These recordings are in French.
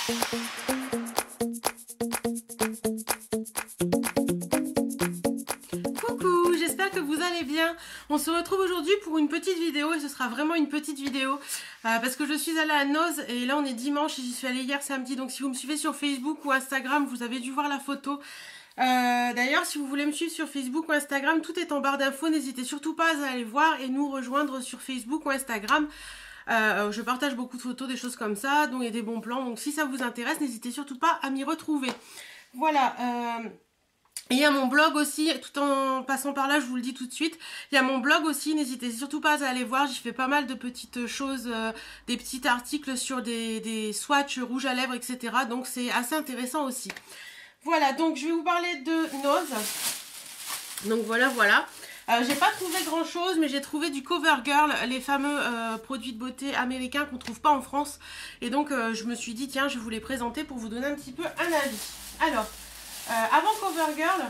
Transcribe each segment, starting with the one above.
Coucou, j'espère que vous allez bien. On se retrouve aujourd'hui pour une petite vidéo et ce sera vraiment une petite vidéo parce que je suis allée à Noz et là on est dimanche et j'y suis allée hier samedi. Donc si vous me suivez sur Facebook ou Instagram, vous avez dû voir la photo. D'ailleurs, si vous voulez me suivre sur Facebook ou Instagram, tout est en barre d'infos. N'hésitez surtout pas à aller voir et nous rejoindre sur Facebook ou Instagram. Je partage beaucoup de photos, des choses comme ça, donc il y a des bons plans. Donc si ça vous intéresse, n'hésitez surtout pas à m'y retrouver. Voilà. Et il y a mon blog aussi, tout en passant par là, je vous le dis tout de suite. Il y a mon blog aussi, n'hésitez surtout pas à aller voir. J'y fais pas mal de petites choses, des petits articles sur des swatchs rouges à lèvres, etc. Donc c'est assez intéressant aussi. Voilà, donc je vais vous parler de Noz. Donc voilà. J'ai pas trouvé grand chose, mais j'ai trouvé du CoverGirl, les fameux produits de beauté américains qu'on trouve pas en France. Et donc je me suis dit, tiens, je vais vous les présenter pour vous donner un petit peu un avis. Alors, avant CoverGirl,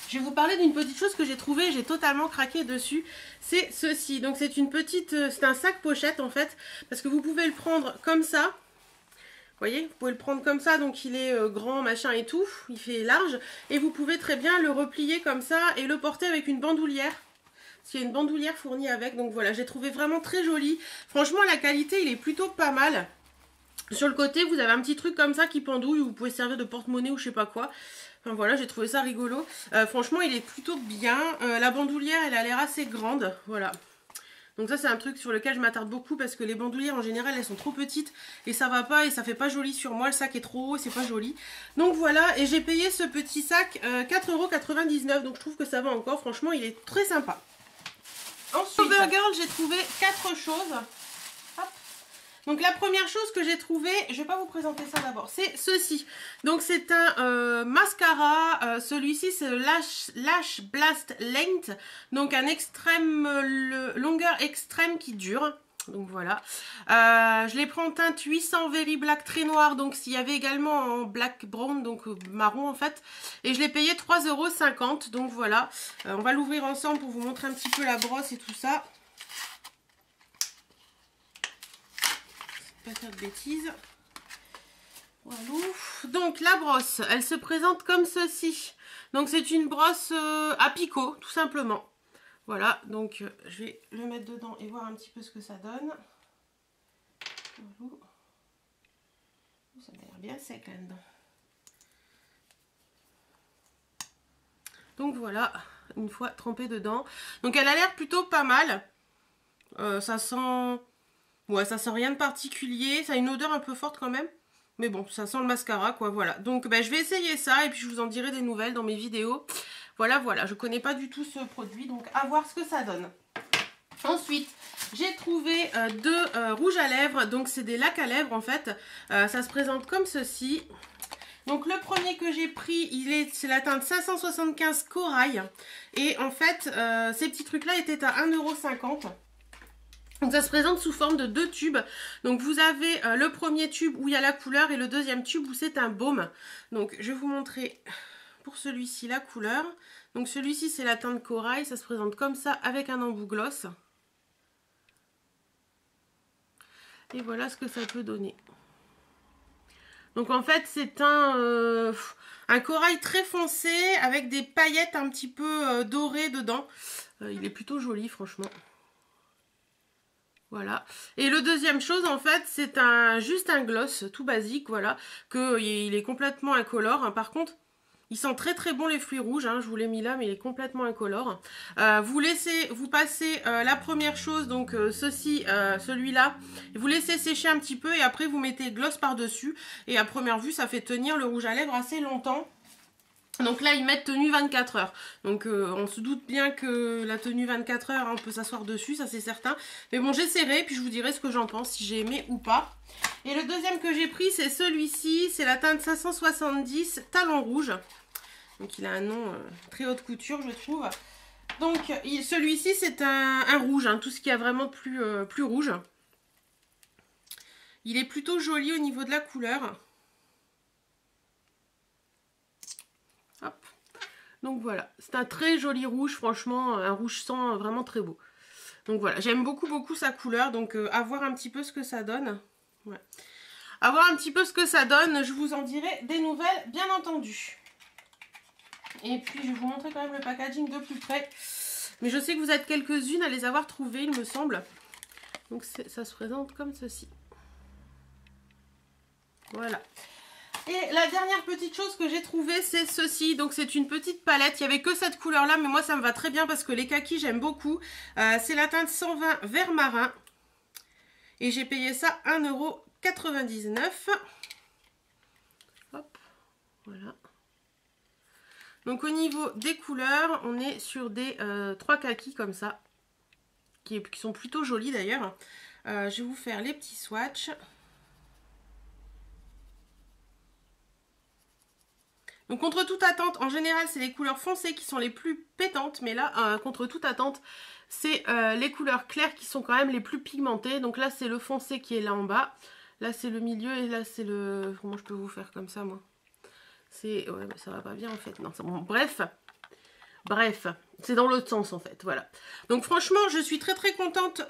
je vais vous parler d'une petite chose que j'ai trouvée, j'ai totalement craqué dessus. C'est ceci. Donc c'est une petite, c'est un sac pochette en fait, parce que vous pouvez le prendre comme ça. Vous voyez, vous pouvez le prendre comme ça, donc il est grand, machin et tout, il fait large. Et vous pouvez très bien le replier comme ça et le porter avec une bandoulière. Parce qu'il y a une bandoulière fournie avec, donc voilà, j'ai trouvé vraiment très joli. Franchement, la qualité, il est plutôt pas mal. Sur le côté, vous avez un petit truc comme ça qui pendouille, où vous pouvez servir de porte-monnaie ou je sais pas quoi. Enfin voilà, j'ai trouvé ça rigolo. Franchement, il est plutôt bien. La bandoulière, elle a l'air assez grande, voilà. Donc ça c'est un truc sur lequel je m'attarde beaucoup parce que les bandoulières en général elles sont trop petites et ça va pas et ça fait pas joli sur moi, le sac est trop haut et c'est pas joli. Donc voilà, et j'ai payé ce petit sac 4,99 €, donc je trouve que ça va encore, franchement il est très sympa. Ensuite, CoverGirl, j'ai trouvé 4 choses. Hop. Donc la première chose que j'ai trouvé, je vais pas vous présenter ça d'abord, c'est ceci. Donc c'est un mascara, celui-ci c'est le Lash Blast Length, donc un extrême, longueur extrême qui dure. Donc voilà, je les prends en teinte 800 Very Black très noir, donc s'il y avait également en black brown, donc marron en fait, et je l'ai payé 3,50 €, donc voilà. On va l'ouvrir ensemble pour vous montrer un petit peu la brosse et tout ça. Pas faire de bêtises. Voilà. Donc la brosse, elle se présente comme ceci. Donc c'est une brosse à picot, tout simplement. Voilà, donc je vais le mettre dedans et voir un petit peu ce que ça donne. Voilà. Ça a l'air bien sec là-dedans. Donc voilà, une fois trempé dedans. Donc elle a l'air plutôt pas mal. Ça sent... Ouais, ça sent rien de particulier, ça a une odeur un peu forte quand même. Mais bon, ça sent le mascara quoi, voilà. Donc je vais essayer ça et puis je vous en dirai des nouvelles dans mes vidéos. Voilà, je connais pas du tout ce produit, donc à voir ce que ça donne. Ensuite, j'ai trouvé deux rouges à lèvres, donc c'est des lacs à lèvres en fait. Ça se présente comme ceci. Donc le premier que j'ai pris, c'est la teinte 575 Corail. Et en fait, ces petits trucs là étaient à 1,50 €. Donc ça se présente sous forme de 2 tubes. Donc vous avez le premier tube où il y a la couleur et le deuxième tube où c'est un baume. Donc je vais vous montrer pour celui-ci la couleur. Donc celui-ci c'est la teinte corail, ça se présente comme ça avec un embout gloss. Et voilà ce que ça peut donner. Donc en fait c'est un corail très foncé avec des paillettes un petit peu dorées dedans. Il est plutôt joli franchement. Voilà. Et le deuxième chose en fait c'est juste un gloss tout basique, voilà, il est complètement incolore. Hein. Par contre il sent très très bon les fruits rouges, hein. Je vous l'ai mis là mais il est complètement incolore. Vous passez la première chose, donc celui-là, vous laissez sécher un petit peu et après vous mettez gloss par dessus et à première vue ça fait tenir le rouge à lèvres assez longtemps. Donc là ils mettent tenue 24 heures. Donc on se doute bien que la tenue 24 heures, hein, on peut s'asseoir dessus, ça c'est certain. Mais bon j'essaierai puis je vous dirai ce que j'en pense, si j'ai aimé ou pas. Et le deuxième que j'ai pris c'est celui-ci, c'est la teinte 570 Talon Rouge. Donc il a un nom très haute couture je trouve. Donc celui-ci c'est un rouge, hein, tout ce qui a vraiment plus rouge. Il est plutôt joli au niveau de la couleur. Hop. Donc voilà, c'est un très joli rouge, franchement, un rouge sang vraiment très beau. Donc voilà, j'aime beaucoup sa couleur, donc à voir un petit peu ce que ça donne. Ouais. à voir un petit peu ce que ça donne. Je vous en dirai des nouvelles, bien entendu. Et puis, je vais vous montrer quand même le packaging de plus près. Mais je sais que vous êtes quelques-unes à les avoir trouvées, il me semble. Donc, ça se présente comme ceci. Voilà. Et la dernière petite chose que j'ai trouvée, c'est ceci. Donc, c'est une petite palette. Il n'y avait que cette couleur-là, mais moi, ça me va très bien parce que les kakis, j'aime beaucoup. C'est la teinte 120 vert marin. Et j'ai payé ça 1,99 €. Hop, voilà. Donc, au niveau des couleurs, on est sur des 3 kakis comme ça. Qui sont plutôt jolis d'ailleurs. Je vais vous faire les petits swatchs. Donc contre toute attente, en général c'est les couleurs foncées qui sont les plus pétantes, mais là contre toute attente c'est les couleurs claires qui sont quand même les plus pigmentées. Donc là c'est le foncé qui est là en bas, là c'est le milieu et là c'est le... Comment je peux vous faire comme ça moi? C'est... Ouais mais ça va pas bien en fait, non c'est bon, bref, c'est dans l'autre sens en fait, voilà. Donc franchement je suis très contente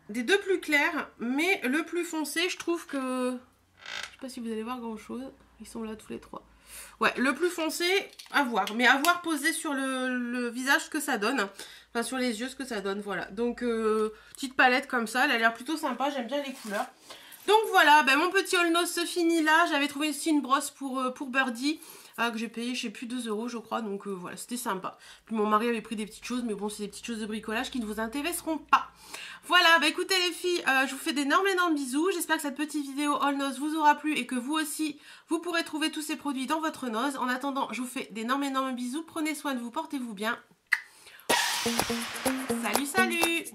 des deux plus clairs, mais le plus foncé je trouve que... Je sais pas si vous allez voir grand chose. Ils sont là tous les trois. Ouais, le plus foncé, à voir. Mais à voir posé sur le visage ce que ça donne. Enfin, sur les yeux ce que ça donne, voilà. Donc, petite palette comme ça. Elle a l'air plutôt sympa. J'aime bien les couleurs. Donc voilà, ben, mon petit haul nose se finit là. J'avais trouvé aussi une brosse pour Birdie. Que j'ai payé, je sais plus, 2 € je crois. Donc voilà, c'était sympa. Puis mon mari avait pris des petites choses. Mais bon, c'est des petites choses de bricolage qui ne vous intéresseront pas. Voilà, bah écoutez les filles, je vous fais d'énormes bisous. J'espère que cette petite vidéo haul nose vous aura plu et que vous aussi, vous pourrez trouver tous ces produits dans votre nose. En attendant, je vous fais d'énormes bisous. Prenez soin de vous, portez-vous bien. Salut, salut!